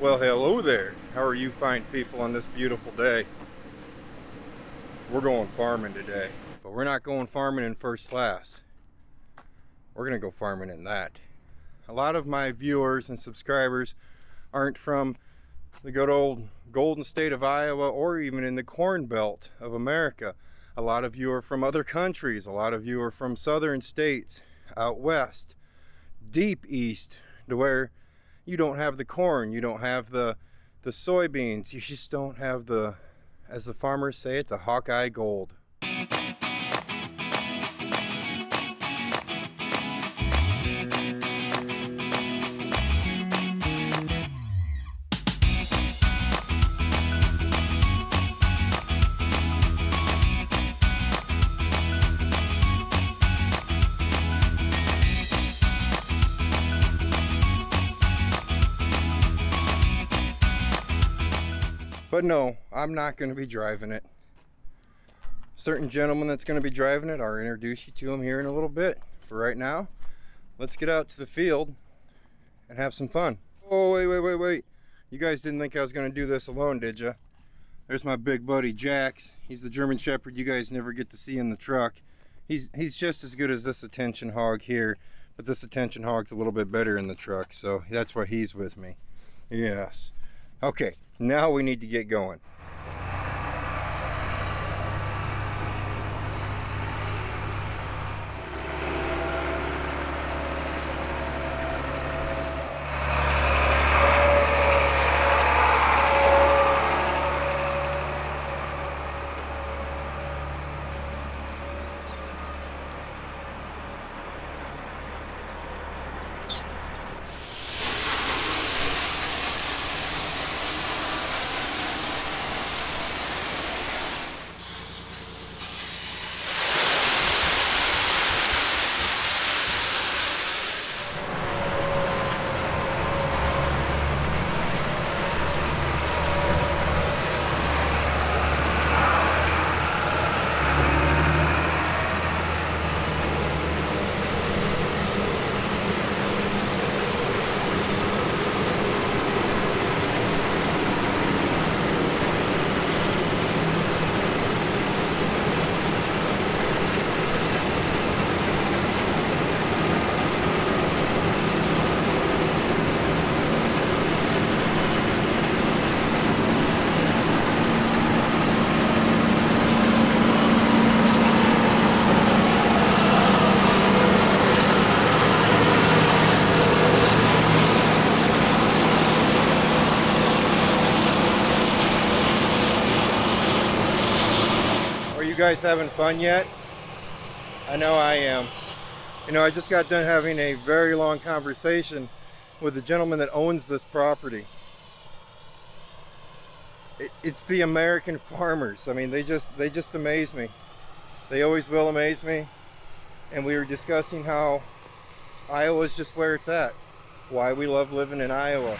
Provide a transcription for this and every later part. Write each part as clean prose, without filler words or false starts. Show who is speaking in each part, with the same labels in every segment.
Speaker 1: Well, hello there. How are you fine people on this beautiful day? We're going farming today, but we're not going farming in first class. We're gonna go farming in that. A lot of my viewers and subscribers aren't from the good old golden state of Iowa or even in the corn belt of America. A lot of you are from other countries. A lot of you are from southern states, out west, deep east, to where you don't have the corn, you don't have the soybeans, you just don't have the, as the farmers say it, the Hawkeye gold. But no, I'm not going to be driving it. Certain gentleman that's going to be driving it, I'll introduce you to him here in a little bit. For right now, let's get out to the field and have some fun. Oh, wait. You guys didn't think I was going to do this alone, did you? There's my big buddy, Jax. He's the German Shepherd you guys never get to see in the truck. He's just as good as this attention hog here, but this attention hog's a little bit better in the truck, so that's why he's with me. Yes. Okay, now we need to get going. You guys having fun yet? I know I am. You know, I just got done having a very long conversation with the gentleman that owns this property. It's the American farmers. I mean, they just amaze me. They always will amaze me. And we were discussing how Iowa's just where it's at. Why we love living in Iowa.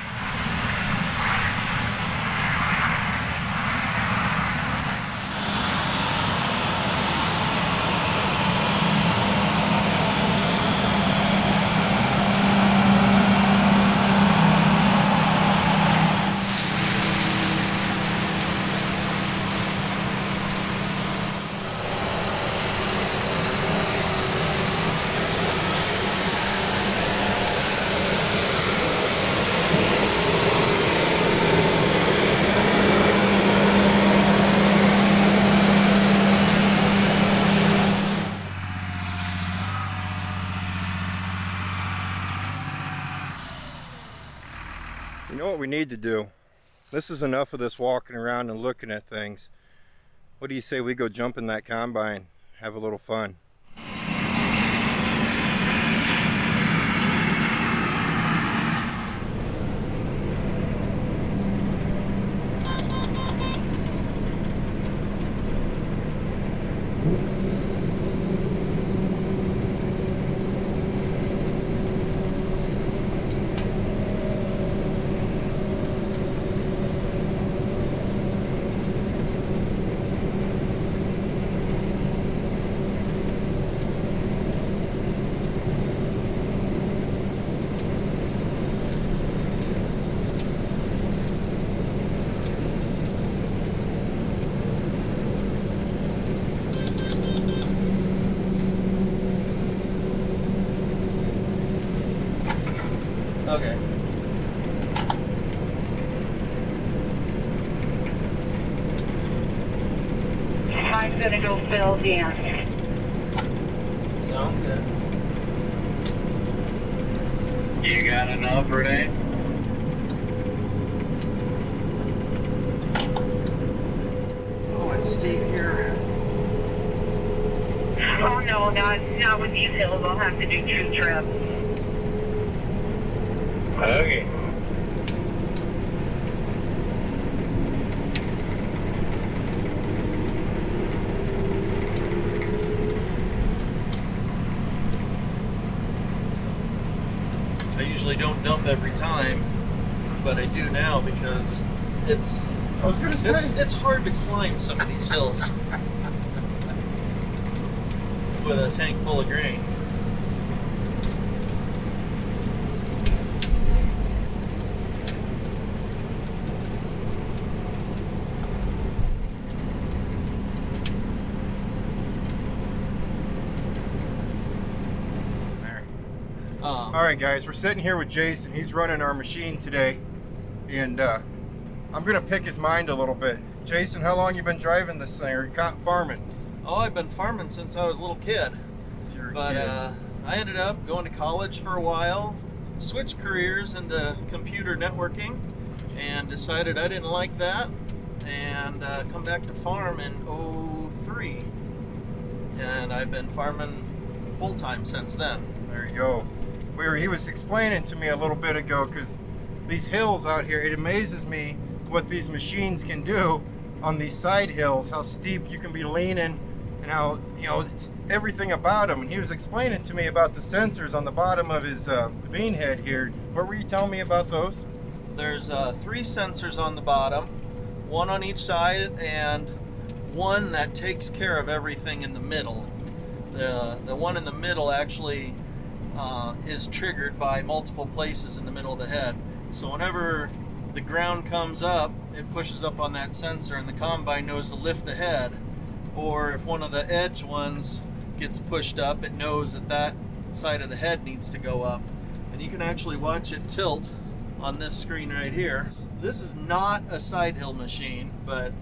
Speaker 1: You know what we need to do? This is enough of this walking around and looking at things. What do you say we go jump in that combine, have a little fun?
Speaker 2: Okay.
Speaker 3: I'm gonna go fill Dan.
Speaker 2: Sounds good.
Speaker 4: You got enough, Renee?
Speaker 2: Oh, it's steep here.
Speaker 3: Oh no, not with these hills. I'll have to do 2 trips.
Speaker 4: Okay.
Speaker 2: I usually don't dump every time, but I do now because it's
Speaker 1: I was gonna say.
Speaker 2: it's hard to climb some of these hills with a tank full of grain.
Speaker 1: There. All right, guys, we're sitting here with Jason. He's running our machine today, and I'm gonna pick his mind a little bit. Jason, how long you been driving this thing, or you farming?
Speaker 2: Oh, I've been farming since I was a little kid. But I ended up going to college for a while, switched careers into computer networking, and decided I didn't like that, and come back to farm in '03. And I've been farming full-time since then.
Speaker 1: There you go. He was explaining to me a little bit ago, because these hills out here, it amazes me what these machines can do on these side hills, how steep you can be leaning, and how, you know, everything about them. And he was explaining to me about the sensors on the bottom of his bean head here. What were you telling me about those?
Speaker 2: There's 3 sensors on the bottom, 1 on each side, and 1 that takes care of everything in the middle. The one in the middle actually is triggered by multiple places in the middle of the head. So whenever the ground comes up, it pushes up on that sensor, and the combine knows to lift the head. Or if one of the edge ones gets pushed up, it knows that that side of the head needs to go up. And you can actually watch it tilt on this screen right here. This is not a side hill machine, but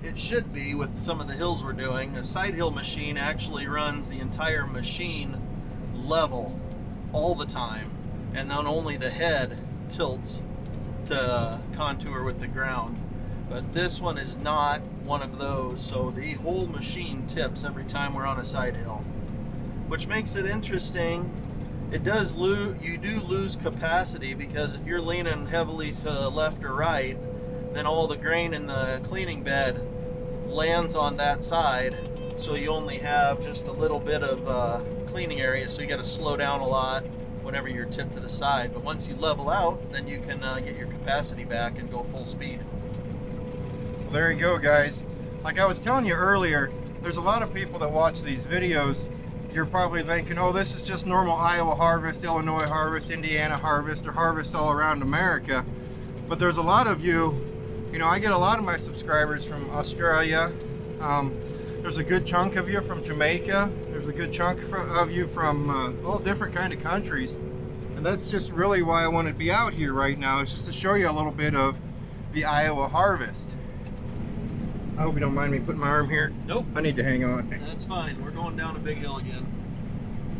Speaker 2: it should be with some of the hills we're doing. A side hill machine actually runs the entire machine level all the time, and then only the head tilts to contour with the ground. But this one is not one of those, so the whole machine tips every time we're on a side hill, which makes it interesting. It does you do lose capacity, because if you're leaning heavily to left or right, then all the grain in the cleaning bed lands on that side, so you only have just a little bit of cleaning area, so you got to slow down a lot whenever you're tipped to the side. But once you level out, then you can get your capacity back and go full speed.
Speaker 1: Well, there you go, guys. Like I was telling you earlier, there's a lot of people that watch these videos. You're probably thinking, oh, this is just normal Iowa harvest, Illinois harvest, Indiana harvest, or harvest all around America. But there's a lot of you, you know, I get a lot of my subscribers from Australia. There's a good chunk of you from Jamaica. There's a good chunk of you from all different kind of countries. And that's just really why I want to be out here right now, is just to show you a little bit of the Iowa harvest. I hope you don't mind me putting my arm here.
Speaker 2: Nope.
Speaker 1: I need to hang on.
Speaker 2: That's fine. We're going down a big hill again.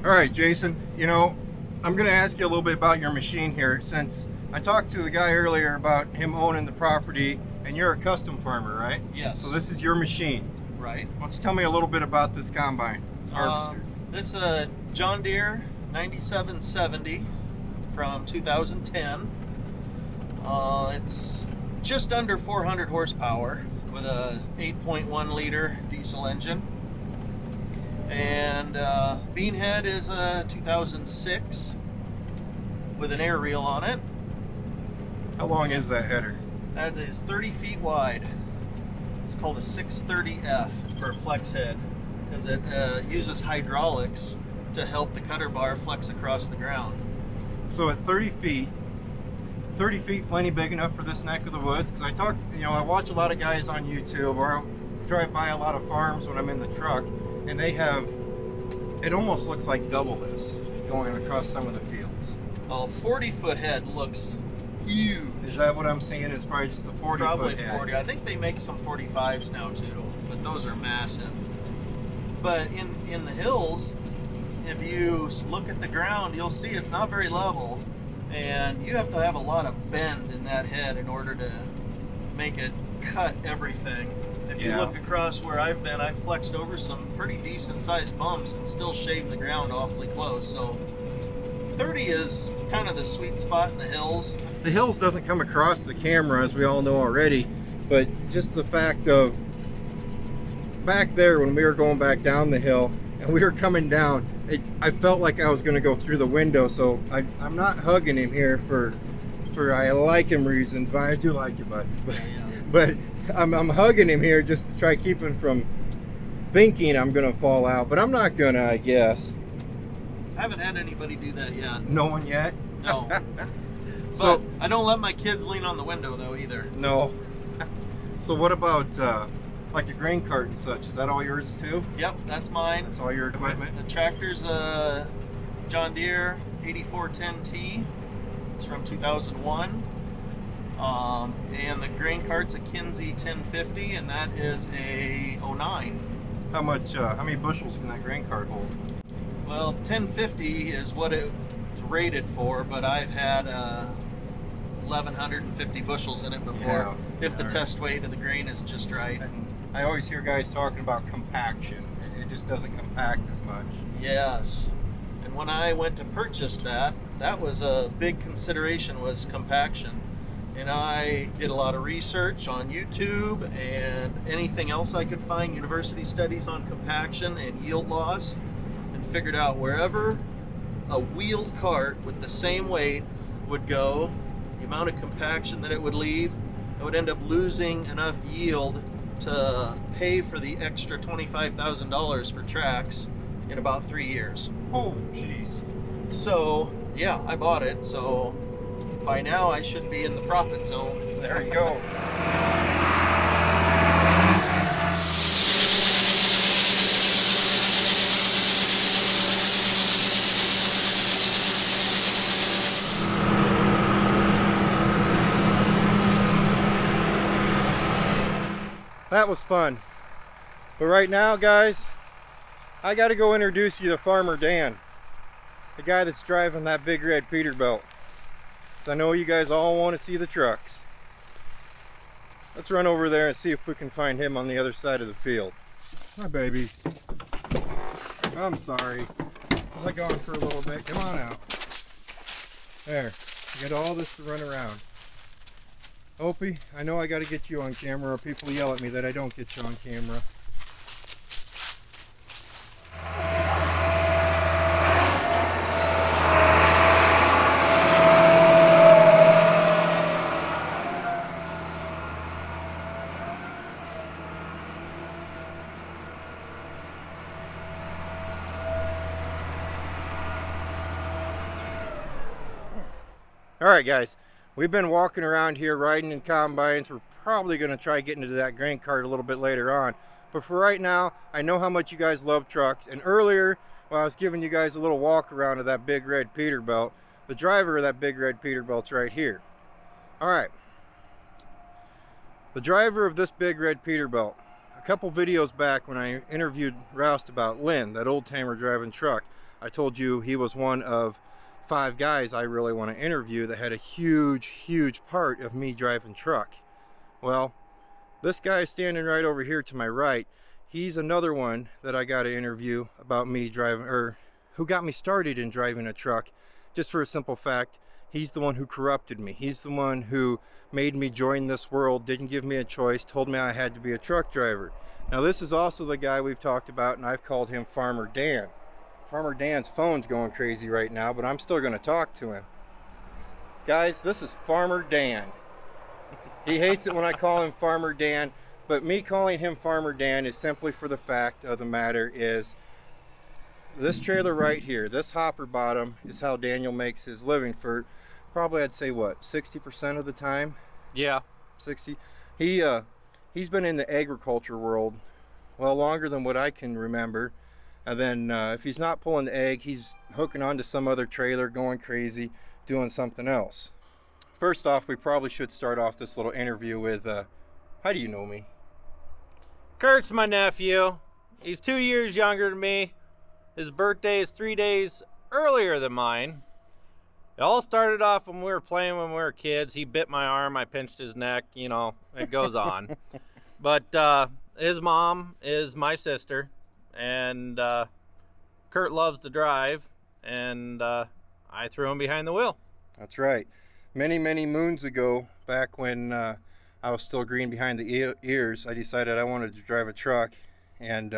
Speaker 1: All right, Jason, you know, I'm going to ask you a little bit about your machine here, since I talked to the guy earlier about him owning the property, and you're a custom farmer, right?
Speaker 2: Yes.
Speaker 1: So this is your machine.
Speaker 2: Right.
Speaker 1: Why don't you tell me a little bit about this combine harvester?
Speaker 2: This John Deere 9770 from 2010. It's just under 400 horsepower with a 8.1 liter diesel engine. And bean head is a 2006 with an air reel on it.
Speaker 1: How long is that header?
Speaker 2: That is 30 feet wide. It's called a 630F for a flex head, because it uses hydraulics to help the cutter bar flex across the ground.
Speaker 1: So at 30 feet plenty big enough for this neck of the woods? Because I watch a lot of guys on YouTube, or I drive by a lot of farms when I'm in the truck, and they have, it almost looks like double this. going across some of the fields.
Speaker 2: A 40-foot head looks huge.
Speaker 1: Is that what I'm seeing? Is probably just the 40
Speaker 2: Probably
Speaker 1: foot head.
Speaker 2: 40. I think they make some 45s now too, but those are massive. But in the hills, if you look at the ground, you'll see it's not very level, and you have to have a lot of bend in that head in order to make it cut everything. If you look across where I've been, I've flexed over some pretty decent sized bumps and still shaved the ground awfully close. So 30 is kind of the sweet spot in the hills.
Speaker 1: The hills doesn't come across the camera, as we all know already, but just the fact of back there when we were going back down the hill and we were coming down, I felt like I was going to go through the window. So I'm not hugging him here for I like him reasons, but I do like you, bud. But I'm hugging him here just to try to keep him from thinking I'm going to fall out, but I'm not going to, I guess.
Speaker 2: I haven't had anybody do that yet.
Speaker 1: No one yet?
Speaker 2: No.
Speaker 1: So
Speaker 2: but I don't let my kids lean on the window though either.
Speaker 1: No. So what about like the grain cart and such? Is that all yours too?
Speaker 2: Yep, that's mine.
Speaker 1: That's all your equipment?
Speaker 2: The tractor's a John Deere 8410T. It's from 2001. And the grain cart's a Kinsey 1050, and that is a 09.
Speaker 1: How many bushels can that grain cart hold?
Speaker 2: Well, 1050 is what it's rated for, but I've had 1,150 bushels in it before, if the test weight of the grain is just right.
Speaker 1: And I always hear guys talking about compaction. It just doesn't compact as much.
Speaker 2: Yes. And when I went to purchase that was a big consideration, was compaction. And I did a lot of research on YouTube and anything else I could find, university studies on compaction and yield loss, and figured out wherever a wheeled cart with the same weight would go, the amount of compaction that it would leave, it would end up losing enough yield to pay for the extra $25,000 for tracks in about 3 years.
Speaker 1: Oh, jeez.
Speaker 2: So, yeah, I bought it. So by now I should be in the profit zone.
Speaker 1: There you go. That was fun. But right now, guys, I got to go introduce you to Farmer Dan, the guy that's driving that big red Peterbilt. So I know you guys all want to see the trucks. Let's run over there and see if we can find him on the other side of the field. Hi, babies. I'm sorry. I was gone for a little bit. Come on out. There. You got all this to run around. Opie, I know I got to get you on camera, or people yell at me that I don't get you on camera. All right, guys. We've been walking around here riding in combines. We're probably going to try getting into that grain cart a little bit later on. But for right now, I know how much you guys love trucks. And earlier, when I was giving you guys a little walk around of that big red Peterbilt, the driver of that big red Peterbilt's right here. All right. The driver of this big red Peterbilt. A couple videos back when I interviewed Roust about Lynn, that old timer driving truck, I told you he was one of 5 guys I really want to interview that had a huge part of me driving truck. Well, this guy standing right over here to my right, he's another one that I got to interview about me driving, or who got me started in driving a truck, just for a simple fact, he's the one who corrupted me. He's the one who made me join this world, didn't give me a choice, told me I had to be a truck driver. Now this is also the guy we've talked about, and I've called him Farmer Dan. Farmer Dan's phone's going crazy right now, but I'm still going to talk to him. Guys, this is Farmer Dan. He hates it when I call him Farmer Dan, but me calling him Farmer Dan is simply for the fact of the matter is this trailer right here, this hopper bottom, is how Daniel makes his living for probably, I'd say, what, 60% of the time?
Speaker 2: Yeah.
Speaker 1: 60. He's been in the agriculture world, well, longer than what I can remember. And then if he's not pulling the egg, he's hooking onto some other trailer, going crazy, doing something else. First off, we probably should start off this little interview with, how do you know me?
Speaker 5: Kurt's my nephew. He's 2 years younger than me. His birthday is 3 days earlier than mine. It all started off when we were playing when we were kids. He bit my arm, I pinched his neck, you know, it goes on. But his mom is my sister, and Kurt loves to drive, and I threw him behind the wheel.
Speaker 1: That's right. Many, many moons ago, back when I was still green behind the ears, I decided I wanted to drive a truck. And,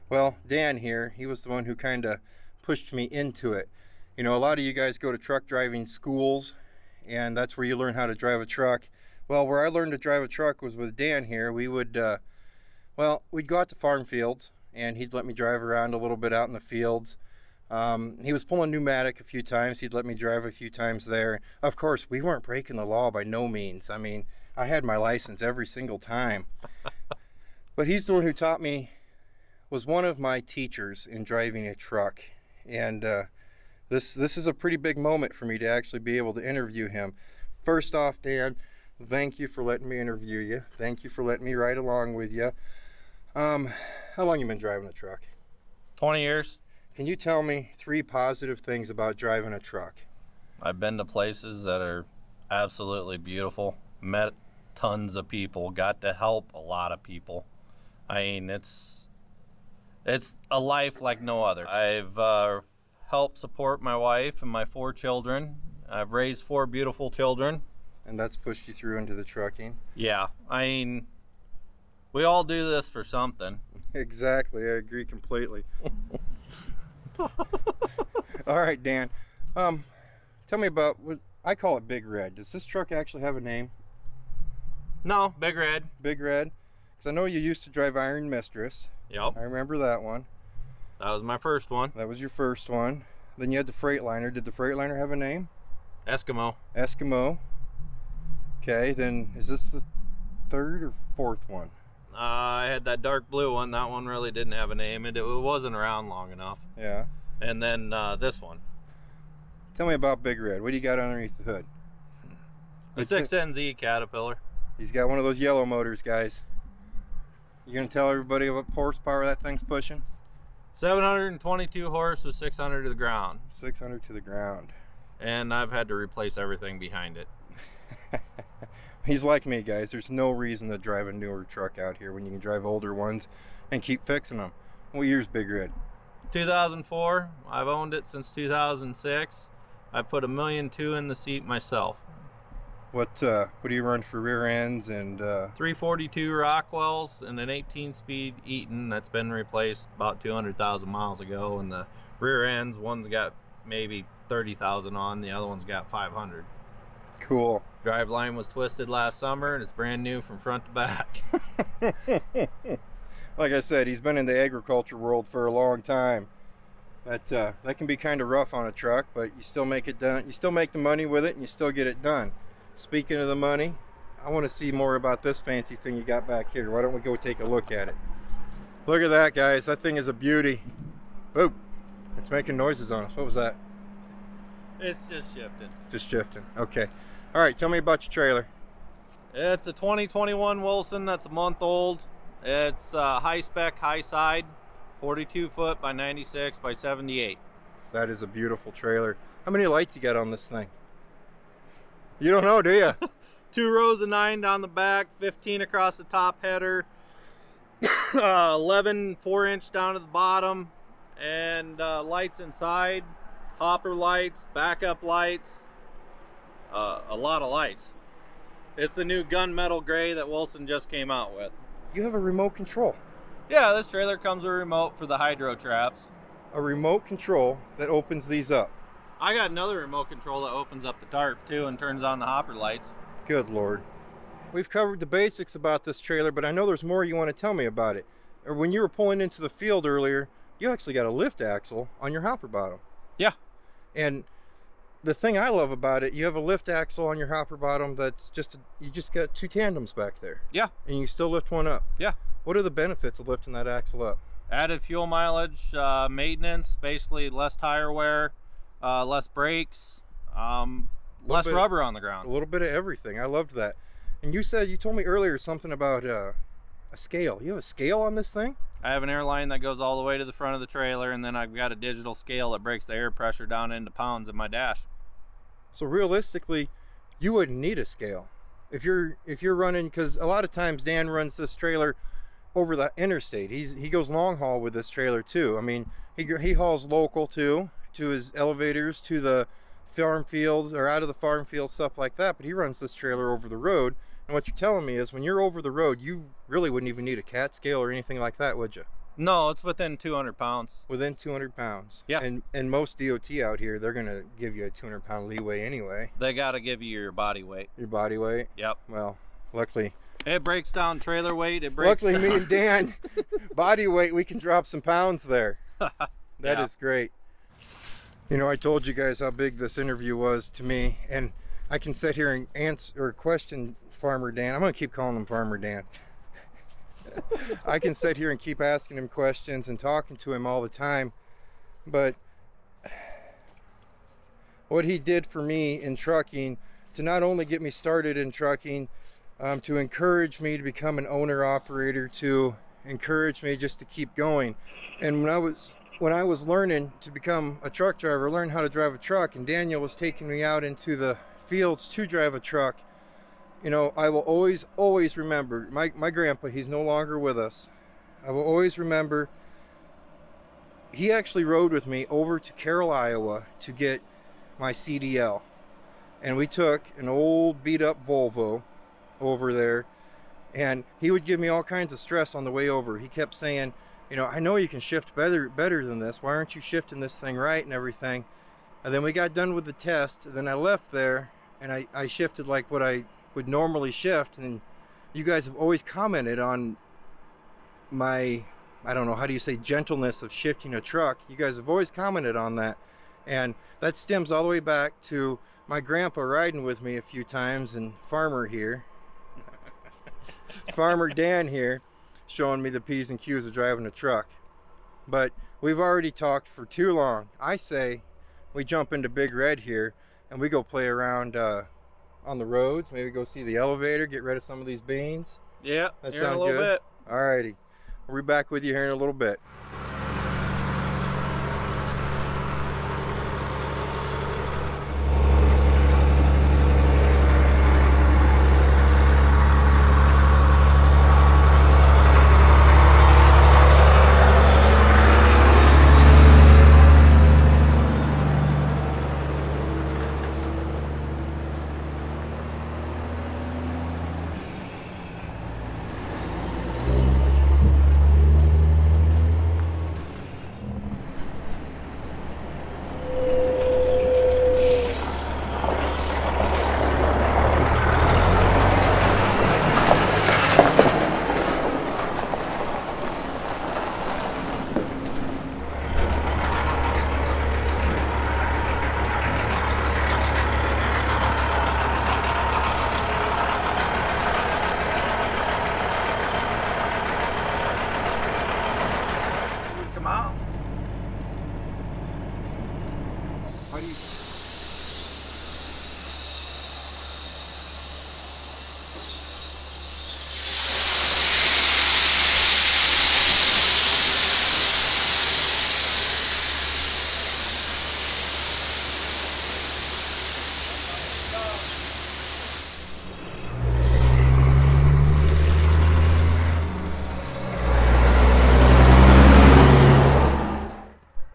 Speaker 1: well, Dan here, he was the one who kind of pushed me into it. You know, a lot of you guys go to truck driving schools, and that's where you learn how to drive a truck. Well, where I learned to drive a truck was with Dan here. We would, well, we'd go out to farm fields, and he'd let me drive around a little bit out in the fields. He was pulling pneumatic a few times. He'd let me drive a few times there. Of course, we weren't breaking the law by no means. I mean, I had my license every single time. But he's the one who taught me, was one of my teachers in driving a truck. And this is a pretty big moment for me to actually be able to interview him. First off, Dan, thank you for letting me interview you. Thank you for letting me ride along with you. How long you been driving a truck?
Speaker 5: 20 years.
Speaker 1: Can you tell me 3 positive things about driving a truck?
Speaker 5: I've been to places that are absolutely beautiful, met tons of people, got to help a lot of people. I mean, it's a life like no other. I've helped support my wife and my 4 children. I've raised 4 beautiful children.
Speaker 1: And that's pushed you through into the trucking?
Speaker 5: Yeah, I mean, we all do this for something.
Speaker 1: Exactly, I agree completely. All right, Dan, tell me about, what I call it Big Red. Does this truck actually have a name?
Speaker 5: No, Big Red.
Speaker 1: Big Red? Because I know you used to drive Iron Mistress.
Speaker 5: Yep.
Speaker 1: I remember that one.
Speaker 5: That was my first one.
Speaker 1: That was your first one. Then you had the Freightliner. Did the Freightliner have a name?
Speaker 5: Eskimo.
Speaker 1: Eskimo. Okay, then is this the 3rd or 4th one?
Speaker 5: I had that dark blue one. That one really didn't have a name. It wasn't around long enough.
Speaker 1: Yeah.
Speaker 5: And then this one.
Speaker 1: Tell me about Big Red. What do you got underneath the hood?
Speaker 5: The 6NZ Caterpillar.
Speaker 1: He's got one of those yellow motors, guys. You gonna tell everybody what horsepower that thing's pushing?
Speaker 5: 722 horse with 600 to the ground.
Speaker 1: 600 to the ground.
Speaker 5: And I've had to replace everything behind it.
Speaker 1: He's like me, guys. There's no reason to drive a newer truck out here when you can drive older ones and keep fixing them. What year's Big Red?
Speaker 5: 2004. I've owned it since 2006. I put $1.2 million in the seat myself.
Speaker 1: What do you run for rear ends and
Speaker 5: 342 Rockwells and an 18-speed Eaton that's been replaced about 200,000 miles ago, and the rear ends, one's got maybe 30,000 on, the other one's got 500.
Speaker 1: Cool.
Speaker 5: Drive line was twisted last summer, and it's brand new from front to back.
Speaker 1: Like I said, he's been in the agriculture world for a long time. That can be kind of rough on a truck, but you still make it done. You still make the money with it, and you still get it done. Speaking of the money, I want to see more about this fancy thing you got back here. Why don't we go take a look at it? Look at that, guys. That thing is a beauty. Oh, it's making noises on us. What was that?
Speaker 5: It's just shifting.
Speaker 1: Just shifting. Okay. All right, tell me about your trailer.
Speaker 5: It's a 2021 Wilson that's a month old. It's high spec, high side, 42 foot by 96 by 78.
Speaker 1: That is a beautiful trailer. How many lights you got on this thing? You don't know, do you?
Speaker 5: 2 rows of 9 down the back, 15 across the top header, 11 4-inch down to the bottom, and lights inside, hopper lights, backup lights, a lot of lights. It's the new gunmetal gray that Wilson just came out with.
Speaker 1: You have a remote control.
Speaker 5: Yeah, this trailer comes with a remote for the hydro traps.
Speaker 1: A remote control that opens these up.
Speaker 5: I got another remote control that opens up the tarp too and turns on the hopper lights.
Speaker 1: Good Lord. We've covered the basics about this trailer, but I know there's more you want to tell me about it. Or when you were pulling into the field earlier, you actually got a lift axle on your hopper bottom.
Speaker 5: Yeah.
Speaker 1: And the thing I love about it, you have a lift axle on your hopper bottom that's you just got 2 tandems back there.
Speaker 5: Yeah.
Speaker 1: And you can still lift one up.
Speaker 5: Yeah.
Speaker 1: What are the benefits of lifting that axle up?
Speaker 5: Added fuel mileage, maintenance, basically less tire wear, less brakes, less rubber on the ground.
Speaker 1: A little bit of everything. I loved that. And you told me earlier something about a scale. You have a scale on this thing?
Speaker 5: I have an airline that goes all the way to the front of the trailer, and then I've got a digital scale that breaks the air pressure down into pounds in my dash.
Speaker 1: So realistically, you wouldn't need a scale if you're running, because a lot of times Dan runs this trailer over the interstate. He goes long haul with this trailer too. I mean, he hauls local too, to his elevators, to the farm fields, or out of the farm fields, stuff like that. But he runs this trailer over the road. And what you're telling me is, when you're over the road, you really wouldn't even need a cat scale or anything like that, would you?
Speaker 5: No, it's within 200 pounds.
Speaker 1: Within 200 pounds.
Speaker 5: Yeah.
Speaker 1: And most DOT out here, they're gonna give you a 200-pound leeway anyway.
Speaker 5: They gotta give you your body weight.
Speaker 1: Your body weight.
Speaker 5: Yep.
Speaker 1: Well, luckily.
Speaker 5: It breaks down trailer weight. It breaks.
Speaker 1: Luckily,
Speaker 5: down.
Speaker 1: me and Dan, body weight, we can drop some pounds there. That is great. You know, I told you guys how big this interview was to me, and I can sit here and answer or question Farmer Dan. I'm gonna keep calling him Farmer Dan. I can sit here and keep asking him questions and talking to him all the time, but what he did for me in trucking, to not only get me started in trucking, to encourage me to become an owner operator, to encourage me just to keep going. And when I was learning to become a truck driver, learn how to drive a truck, and Daniel was taking me out into the fields to drive a truck, you know, I will always remember my grandpa. He's no longer with us. I will always remember he actually rode with me over to Carroll, Iowa to get my CDL, and we took an old beat up Volvo over there, and he would give me all kinds of stress on the way over. He kept saying, you know, I know you can shift better than this. Why aren't you shifting this thing right and everything? And then we got done with the test, and then I left there, and I shifted like what I would normally shift. And you guys have always commented on my, I don't know, how do you say, gentleness of shifting a truck. You guys have always commented on that, and that stems all the way back to my grandpa riding with me a few times, and Farmer here, Farmer Dan here, showing me the P's and Q's of driving a truck. But we've already talked for too long. I say we jump into Big Red here and we go play around on the roads, maybe go see the elevator, get rid of some of these beans.
Speaker 5: Yeah,
Speaker 1: that
Speaker 5: here in
Speaker 1: sound
Speaker 5: a little
Speaker 1: good?
Speaker 5: bit.
Speaker 1: Alrighty, we'll be back with you here in a little bit.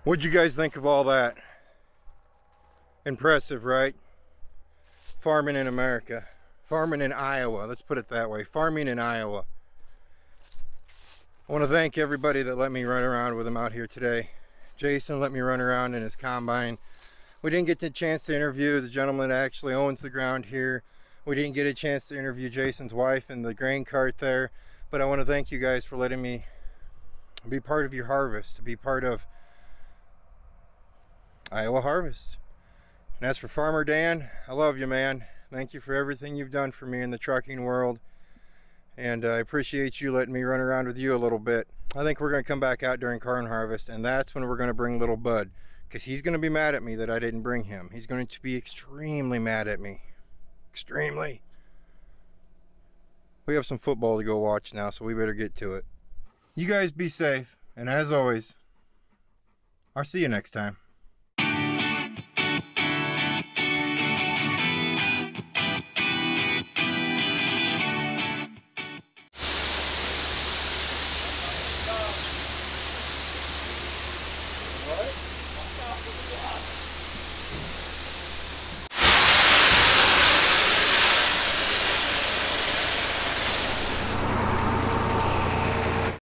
Speaker 1: What'd you guys think of all that? Impressive, right? Farming in America. Farming in Iowa, let's put it that way. Farming in Iowa. I want to thank everybody that let me run around with him out here today. Jason let me run around in his combine. We didn't get the chance to interview the gentleman that actually owns the ground here. We didn't get a chance to interview Jason's wife in the grain cart there. But I want to thank you guys for letting me be part of your harvest, to be part of Iowa Harvest. And as for Farmer Dan, I love you, man. Thank you for everything you've done for me in the trucking world. And I appreciate you letting me run around with you a little bit. I think we're going to come back out during corn harvest, and that's when we're going to bring little Bud, because he's going to be mad at me that I didn't bring him. He's going to be extremely mad at me. Extremely. We have some football to go watch now, so we better get to it. You guys be safe, and as always, I'll see you next time.